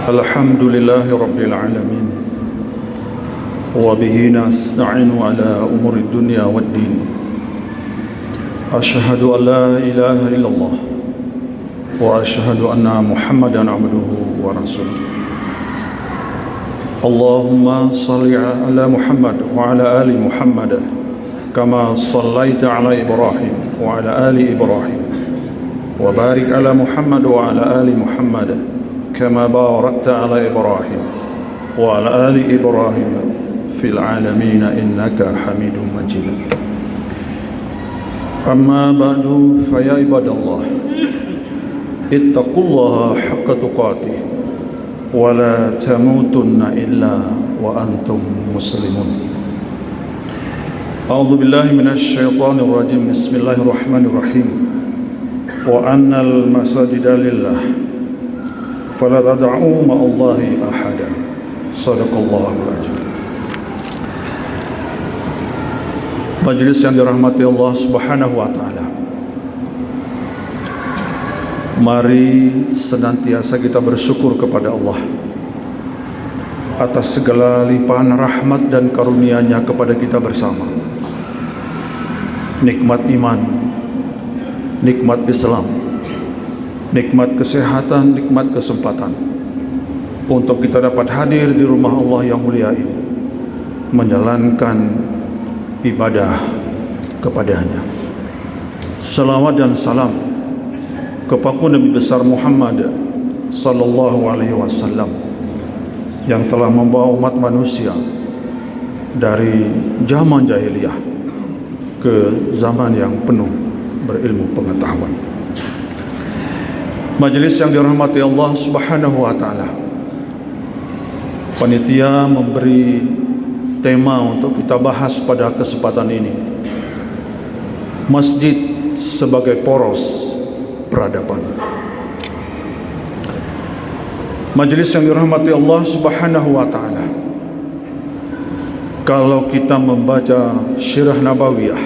الحمد لله رب العالمين وبه نستعين على أمور الدنيا والدين أشهد أن لا إله إلا الله وأشهد أن محمدا عبده ورسوله اللهم صل على محمد وعلى آل محمد كما صليت على إبراهيم وعلى آل إبراهيم وبارك على محمد وعلى آل محمد كما باركت على إبراهيم وعلى آل إبراهيم في العالمين إنك حميد مجيد أما بعد فيا عباد الله اتقوا الله حق تقاته ولا تموتن إلا وأنتم مسلمون أعوذ بالله من الشيطان الرجيم بسم الله الرحمن الرحيم وأن المساجد لله فلا تدعوا مع الله أحدا صدق الله العظيم. Majelis yang dirahmati Allah Subhanahu wa taala. Mari senantiasa kita bersyukur kepada Allah atas segala limpahan rahmat dan karunia-Nya kepada kita bersama. Nikmat iman, nikmat Islam, nikmat kesehatan, nikmat kesempatan untuk kita dapat hadir di rumah Allah yang mulia ini, menjalankan ibadah kepadanya. Salawat dan salam kepada Nabi besar Muhammad sallallahu alaihi wasallam yang telah membawa umat manusia dari zaman jahiliyah ke zaman yang penuh berilmu pengetahuan. Majelis yang dirahmati Allah Subhanahu wa taala, panitia memberi tema untuk kita bahas pada kesempatan ini, masjid sebagai poros peradaban. Majelis yang dirahmati Allah Subhanahu wa taala, kalau kita membaca Sirah Nabawiyah,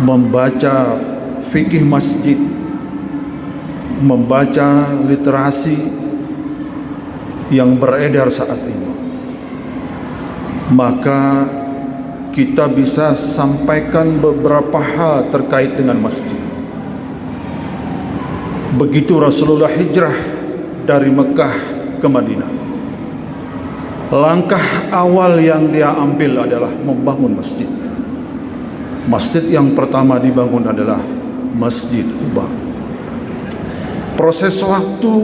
membaca fikih masjid, membaca literasi yang beredar saat ini, maka kita bisa sampaikan beberapa hal terkait dengan masjid. Begitu Rasulullah hijrah dari Mekah ke Madinah, langkah awal yang dia ambil adalah membangun masjid. Masjid yang pertama dibangun adalah Masjid Quba. Proses waktu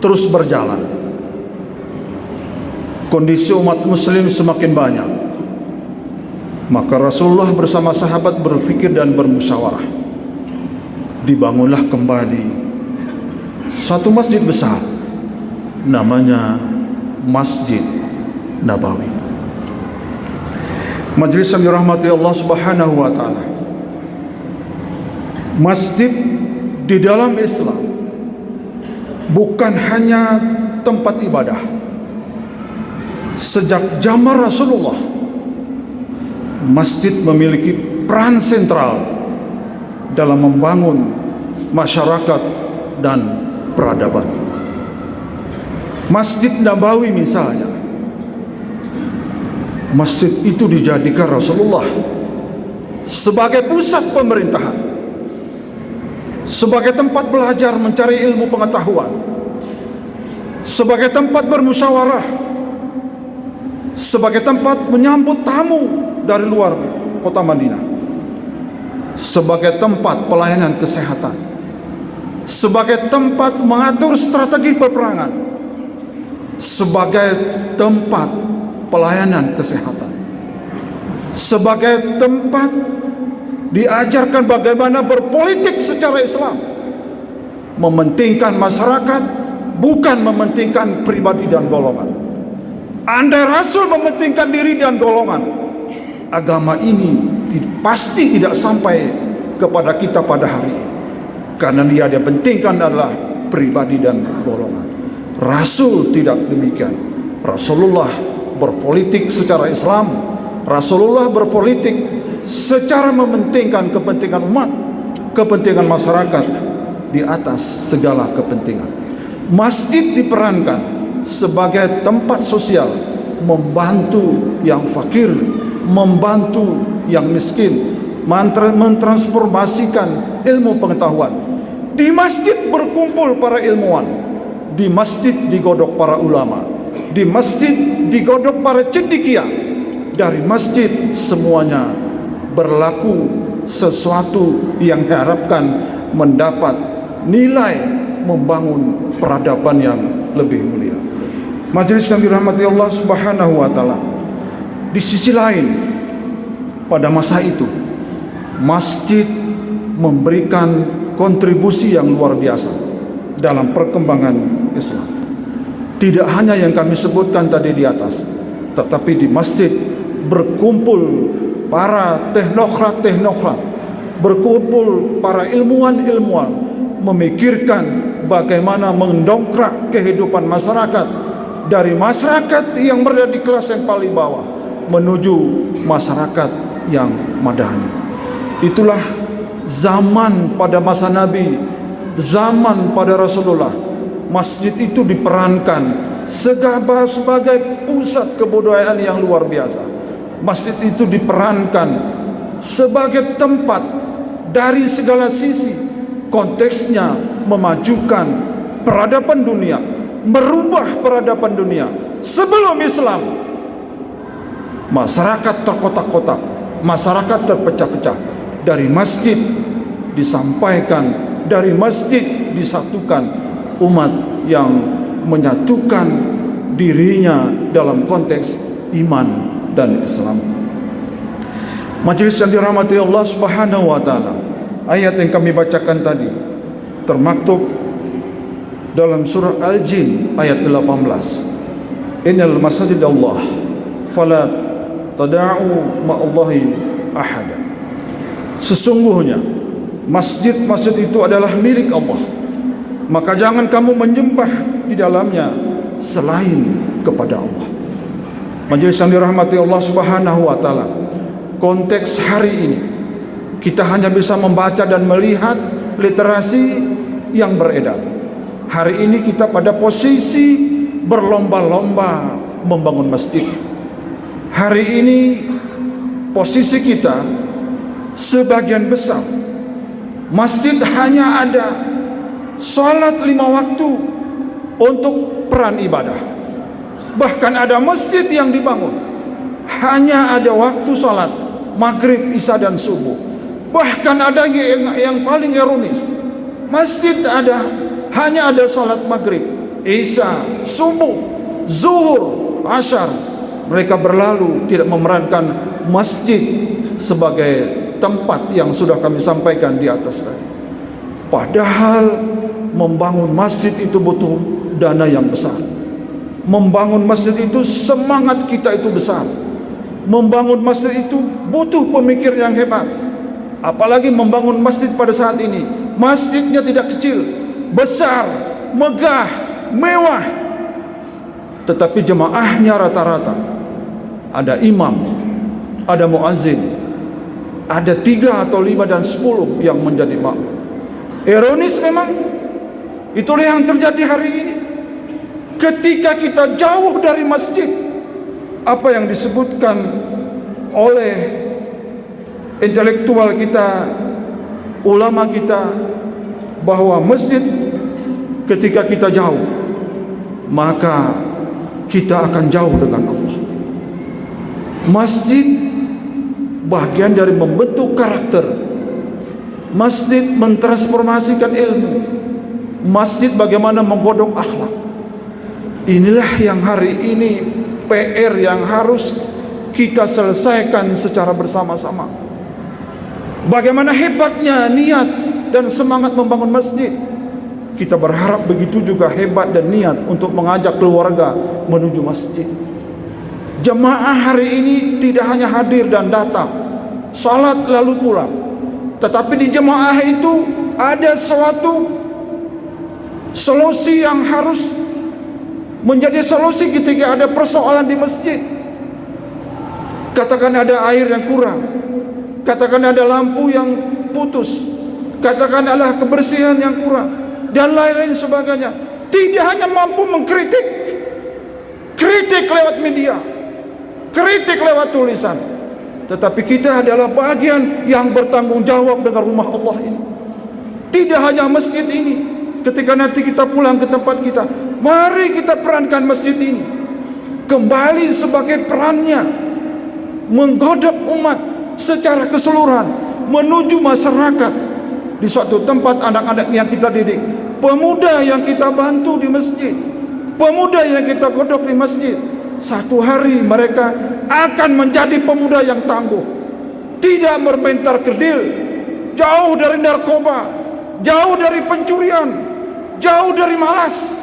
terus berjalan. Kondisi umat muslim semakin banyak. Maka Rasulullah bersama sahabat berfikir dan bermusyawarah. Dibangunlah kembali satu masjid besar, namanya Masjid Nabawi. Majelis yang dirahmati Allah Subhanahu wa taala, masjid di dalam Islam bukan hanya tempat ibadah. Sejak zaman Rasulullah, masjid memiliki peran sentral dalam membangun masyarakat dan peradaban. Masjid Nabawi misalnya, masjid itu dijadikan Rasulullah sebagai pusat pemerintahan, sebagai tempat belajar mencari ilmu pengetahuan, sebagai tempat bermusyawarah, sebagai tempat menyambut tamu dari luar kota Madinah, sebagai tempat pelayanan kesehatan, sebagai tempat mengatur strategi peperangan, sebagai tempat pelayanan kesehatan, sebagai tempat diajarkan bagaimana berpolitik secara Islam, mementingkan masyarakat, bukan mementingkan pribadi dan golongan. Andai Rasul mementingkan diri dan golongan, agama ini pasti tidak sampai kepada kita pada hari ini, karena dia pentingkan adalah pribadi dan golongan. Rasul tidak demikian. Rasulullah berpolitik secara Islam. Rasulullah berpolitik secara mementingkan kepentingan umat, kepentingan masyarakat di atas segala kepentingan. Masjid diperankan sebagai tempat sosial, membantu yang fakir, membantu yang miskin, mentransformasikan ilmu pengetahuan. Di masjid berkumpul para ilmuwan, di masjid digodok para ulama, di masjid digodok para cendekia. Dari masjid semuanya berlaku sesuatu yang diharapkan mendapat nilai membangun peradaban yang lebih mulia. Majelis yang dirahmati Allah Subhanahu wa taala. Di sisi lain, pada masa itu masjid memberikan kontribusi yang luar biasa dalam perkembangan Islam. Tidak hanya yang kami sebutkan tadi di atas, tetapi di masjid berkumpul para teknokrat, berkumpul para ilmuwan, memikirkan bagaimana mendongkrak kehidupan masyarakat dari masyarakat yang berada di kelas yang paling bawah menuju masyarakat yang madani. Itulah zaman pada masa Nabi, zaman pada Rasulullah. Masjid itu diperankan sebagai pusat kebudayaan yang luar biasa. Masjid itu diperankan sebagai tempat dari segala sisi, konteksnya memajukan peradaban dunia, merubah peradaban dunia. Sebelum Islam, masyarakat terkotak-kotak, masyarakat terpecah-pecah. Dari masjid disampaikan, dari masjid disatukan umat yang menyatukan dirinya dalam konteks iman dan Islam. Majelis yang dirahmati Allah Subhanahu wa taala, ayat yang kami bacakan tadi termaktub dalam surah Al-Jin ayat 18. Innal masajidallah fala tada'u ma'allahi ahada. Sesungguhnya masjid-masjid itu adalah milik Allah, maka jangan kamu menyembah di dalamnya selain kepada Allah. Majelis yang dirahmati Allah Subhanahu wa taala, konteks hari ini kita hanya bisa membaca dan melihat literasi yang beredar. Hari ini kita pada posisi berlomba-lomba membangun masjid. Hari ini posisi kita sebagian besar masjid hanya ada salat 5 waktu untuk peran ibadah. Bahkan ada masjid yang dibangun hanya ada waktu salat maghrib, isya dan subuh. Bahkan ada yang paling ironis, masjid hanya ada salat maghrib, isya, subuh, zuhur, asyar. Mereka berlalu tidak memerankan masjid sebagai tempat yang sudah kami sampaikan di atas tadi. Padahal membangun masjid itu butuh dana yang besar. Membangun masjid itu semangat kita itu besar. Membangun masjid itu butuh pemikiran yang hebat. Apalagi membangun masjid pada saat ini. Masjidnya tidak kecil, besar, megah, mewah. Tetapi jemaahnya rata-rata ada imam, ada muazzin, ada 3 atau 5 dan 10 yang menjadi makmum. Ironis memang, itulah yang terjadi hari ini. Ketika kita jauh dari masjid, apa yang disebutkan oleh intelektual kita, ulama kita, bahwa masjid ketika kita jauh, maka kita akan jauh dengan Allah. Masjid bagian dari membentuk karakter. Masjid mentransformasikan ilmu. Masjid bagaimana menggodok akhlak. Inilah yang hari ini PR yang harus kita selesaikan secara bersama-sama. Bagaimana hebatnya niat dan semangat membangun masjid. Kita berharap begitu juga hebat dan niat untuk mengajak keluarga menuju masjid. Jemaah hari ini tidak hanya hadir dan datang, salat lalu pulang. Tetapi di jemaah itu ada suatu solusi yang harus menjadi solusi ketika ada persoalan di masjid. Katakan ada air yang kurang, katakan ada lampu yang putus, katakan ada kebersihan yang kurang, dan lain-lain sebagainya. tidak hanya mampu mengkritik, kritik lewat media, kritik lewat tulisan, tetapi kita adalah bagian yang bertanggung jawab dengan rumah Allah ini. Tidak hanya masjid ini, ketika nanti kita pulang ke tempat kita, mari kita perankan masjid ini kembali sebagai perannya menggodok umat secara keseluruhan menuju masyarakat di suatu tempat. Anak-anak yang kita didik, pemuda yang kita bantu di masjid, pemuda yang kita godok di masjid, satu hari mereka akan menjadi pemuda yang tangguh, tidak bermentar kerdil, jauh dari narkoba, jauh dari pencurian, jauh dari malas,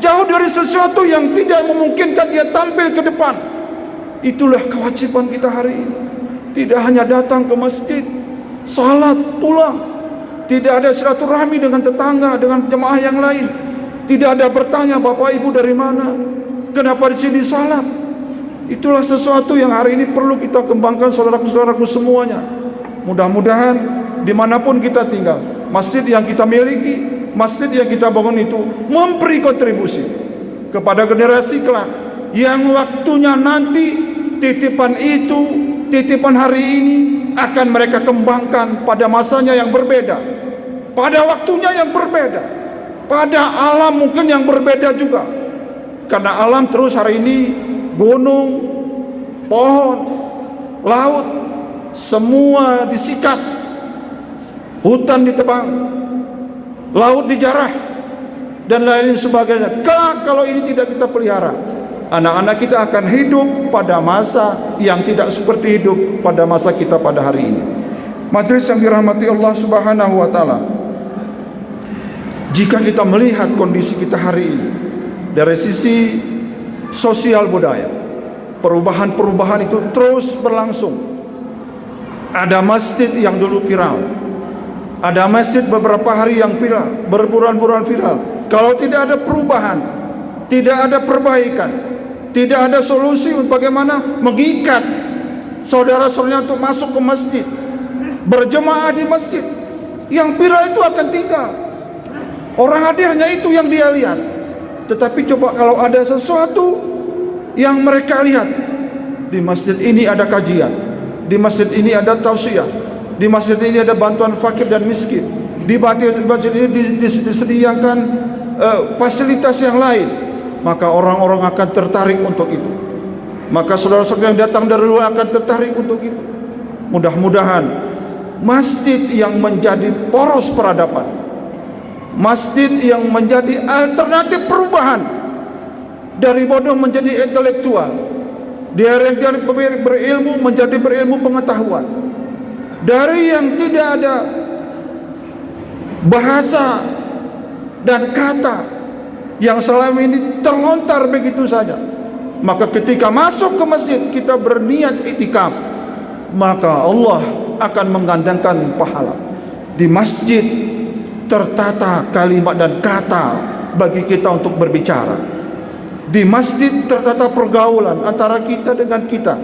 jauh dari sesuatu yang tidak memungkinkan dia tampil ke depan. Itulah kewajiban kita hari ini. Tidak hanya datang ke masjid, salat, pulang. Tidak ada silaturahmi dengan tetangga, dengan jemaah yang lain. Tidak ada bertanya, Bapak Ibu dari mana, kenapa di sini salat. Itulah sesuatu yang hari ini perlu kita kembangkan, saudaraku-saudaraku semuanya. Mudah-mudahan dimanapun kita tinggal, masjid yang kita miliki, masjid yang kita bangun itu memberi kontribusi kepada generasi kelak yang waktunya nanti titipan itu, titipan hari ini akan mereka kembangkan pada masanya yang berbeda, pada waktunya yang berbeda, pada alam mungkin yang berbeda juga. Karena alam terus hari ini, gunung, pohon, laut, semua disikat, hutan ditebang, laut dijarah, dan lain sebagainya. Kalau ini tidak kita pelihara, anak-anak kita akan hidup pada masa yang tidak seperti hidup pada masa kita pada hari ini. Majelis yang dirahmati Allah Subhanahu wa taala, jika kita melihat kondisi kita hari ini dari sisi sosial budaya, perubahan-perubahan itu terus berlangsung. Ada masjid yang dulu viral, ada masjid beberapa hari yang viral, berbulan-bulan viral. Kalau tidak ada perubahan, tidak ada perbaikan, tidak ada solusi bagaimana mengikat saudara-saudaranya untuk masuk ke masjid, berjemaah di masjid, yang viral itu akan tinggal. Orang hadirnya itu yang dia lihat. Tetapi coba kalau ada sesuatu yang mereka lihat, di masjid ini ada kajian, di masjid ini ada tausiah, di masjid ini ada bantuan fakir dan miskin, di masjid ini disediakan fasilitas yang lain, maka orang-orang akan tertarik untuk itu. Maka saudara-saudara yang datang dari luar akan tertarik untuk itu. Mudah-mudahan masjid yang menjadi poros peradaban, masjid yang menjadi alternatif perubahan, dari bodoh menjadi intelektual, dari berilmu menjadi berilmu pengetahuan, dari yang tidak ada bahasa dan kata yang selama ini terlontar begitu saja, maka ketika masuk ke masjid kita berniat iktikaf, maka Allah akan menggandengkan pahala. Di masjid tertata kalimat dan kata bagi kita untuk berbicara. Di masjid tertata pergaulan antara kita dengan kita.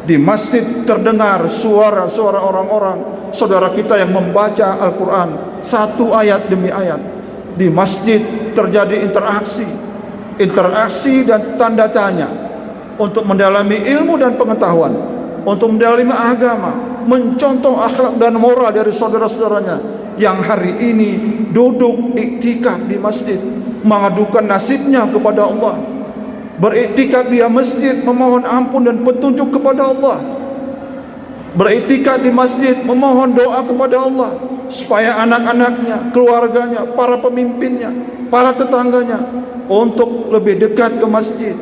Di masjid terdengar suara-suara orang-orang, saudara kita yang membaca Al-Quran satu ayat demi ayat. Di masjid terjadi interaksi dan tanda tanya untuk mendalami ilmu dan pengetahuan, untuk mendalami agama, mencontoh akhlak dan moral dari saudara-saudaranya yang hari ini duduk iktikaf di masjid, mengadukan nasibnya kepada Allah, beriktikaf di masjid, memohon ampun dan petunjuk kepada Allah, beriktikaf di masjid, memohon doa kepada Allah supaya anak-anaknya, keluarganya, para pemimpinnya, para tetangganya untuk lebih dekat ke masjid.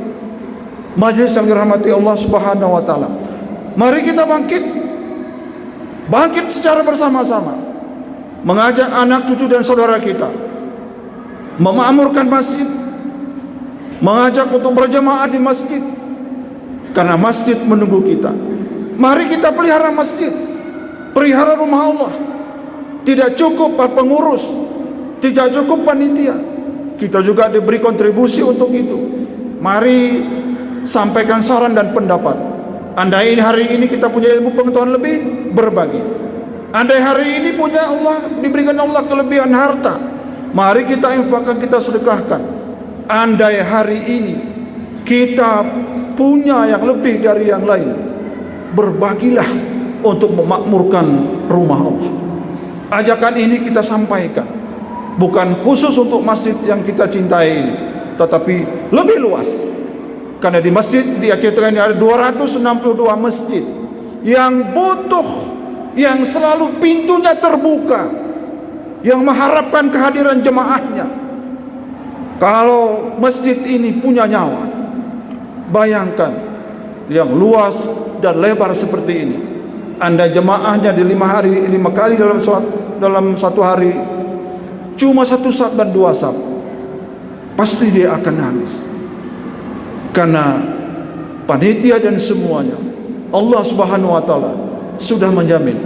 Majelis yang dirahmati Allah Subhanahu wa taala, mari kita bangkit secara bersama-sama, mengajak anak cucu dan saudara kita memakmurkan masjid, mengajak untuk berjemaah di masjid, karena masjid menunggu kita. Mari kita pelihara masjid, pelihara rumah Allah. Tidak cukup pengurus, tidak cukup panitia, kita juga diberi kontribusi untuk itu. Mari sampaikan saran dan pendapat. Andai hari ini kita punya ilmu pengetahuan lebih, berbagi. Andai hari ini punya Allah, diberikan Allah kelebihan harta, Mari kita infakkan, kita sedekahkan. Andai hari ini kita punya yang lebih dari yang lain, berbagilah untuk memakmurkan rumah Allah. Ajakan ini kita sampaikan bukan khusus untuk masjid yang kita cintai ini, tetapi lebih luas. Karena di masjid di Aceh Tengah ini ada 262 masjid yang butuh, yang selalu pintunya terbuka, yang mengharapkan kehadiran jemaahnya. Kalau masjid ini punya nyawa, bayangkan yang luas dan lebar seperti ini. Anda jemaahnya di 5 kali dalam satu hari, cuma 1 saf dan 2 saf, pasti dia akan nangis. Karena panitia dan semuanya, Allah Subhanahu wa Ta'ala sudah menjamin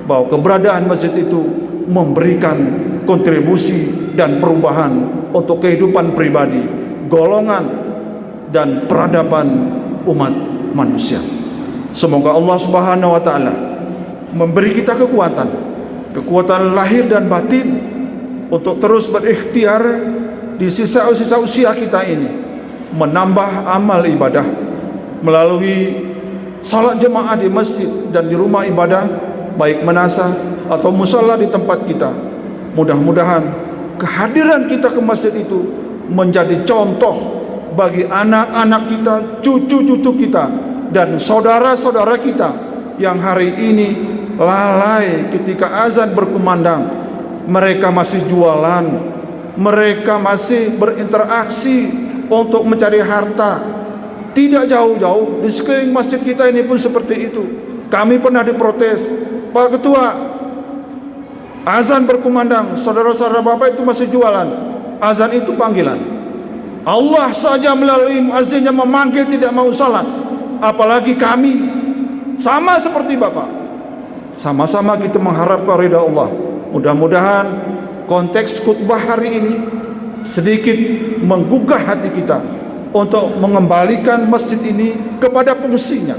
bahwa keberadaan masjid itu memberikan kontribusi dan perubahan untuk kehidupan pribadi, golongan, dan peradaban umat manusia. Semoga Allah Subhanahu wa Ta'ala memberi kita kekuatan lahir dan batin untuk terus berikhtiar di sisa-sisa usia kita ini, menambah amal ibadah melalui salat jemaah di masjid dan di rumah ibadah, baik manasah atau musalla di tempat kita. Mudah-mudahan kehadiran kita ke masjid itu menjadi contoh bagi anak-anak kita, cucu-cucu kita, dan saudara-saudara kita yang hari ini lalai ketika azan berkumandang. Mereka masih jualan, mereka masih berinteraksi untuk mencari harta. Tidak jauh-jauh di sekeliling masjid kita ini pun seperti itu. Kami pernah diprotes, Pak Ketua, azan berkumandang, saudara-saudara Bapak itu masih jualan. Azan itu panggilan. Allah saja melalui muazzinnya memanggil tidak mau salat, apalagi kami. Sama seperti Bapak, sama-sama kita mengharapkan ridha Allah. Mudah-mudahan konteks khutbah hari ini sedikit menggugah hati kita untuk mengembalikan masjid ini kepada fungsinya,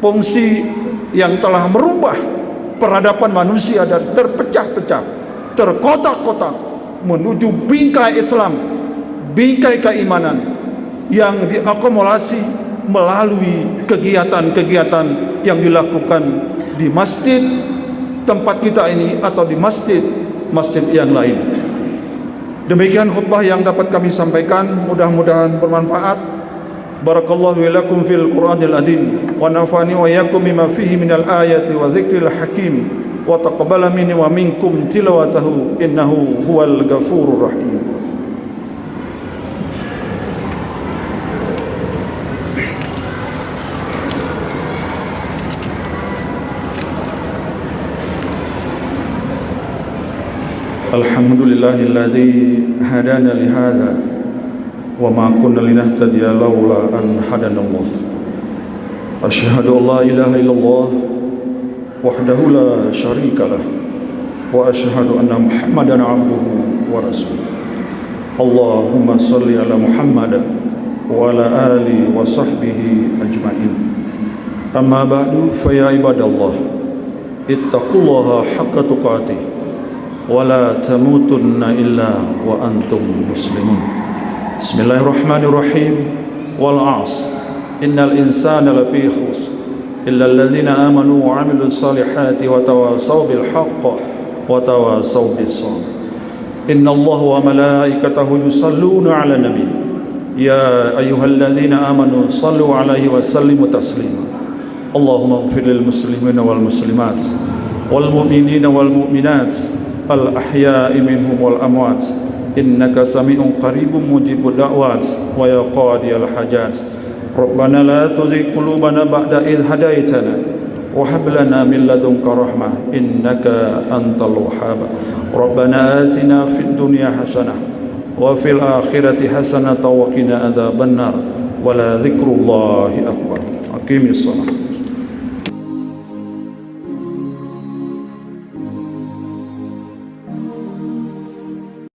fungsi yang telah merubah peradaban manusia dari terpecah-pecah, terkotak-kotak, menuju bingkai Islam, bingkai keimanan yang diakumulasi melalui kegiatan-kegiatan yang dilakukan di masjid tempat kita ini atau di masjid yang lain. Demikian khutbah yang dapat kami sampaikan, mudah-mudahan bermanfaat. Barakallahu lakum fil Qur'anil azim wa nafa'ani wa iyyakum bima fihi minal ayati wa dzikril hakim wa taqabbala minni wa minkum tilawatahu innahu huwal ghafurur rahim. Alhamdulillahilladzi hadana li hadza wa ma kunna linahtadiya laula an hadanallah. Asyhadu an la ilaha illallah wahdahu la syarika lah wa asyhadu anna Muhammadan abduhu wa rasuluh. Allahumma shalli ala Muhammad wa ala ali wa sahbihi ajmain. Amma ba'du, fa ya ibadallah, ittaqullaha haqqa tuqatih wala tamutunna illa wa antum muslimun. Bismillahirrahmanirrahim. Wal 'asr innal insana lafi khusr illa alladhina amanu wa 'amilus salihati wa tawasaw bil haqq wa tawasaw bis sabr. Innallaha wa malaikatahu yusalluna 'alan nabi ya ayyuhalladhina amanu sallu 'alaihi wa sallimu taslima. Allahumma ighfir lil muslimina wal muslimat wal mu'minina wal mu'minat al-ahya'i minhum wal amwat innaka sami'un qaribun mujibud da'wat wa ya qadiyal hajat. Rabbana la tuzigh qulubana ba'da idh hadaitana wa hab lana min ladunka rahmah innaka antal wahhab. Rabbana atina fid dunya hasanah wa fil akhirati hasanah wa qina adzabannar wa la dzikrullahi akbar. Aqimis shalah.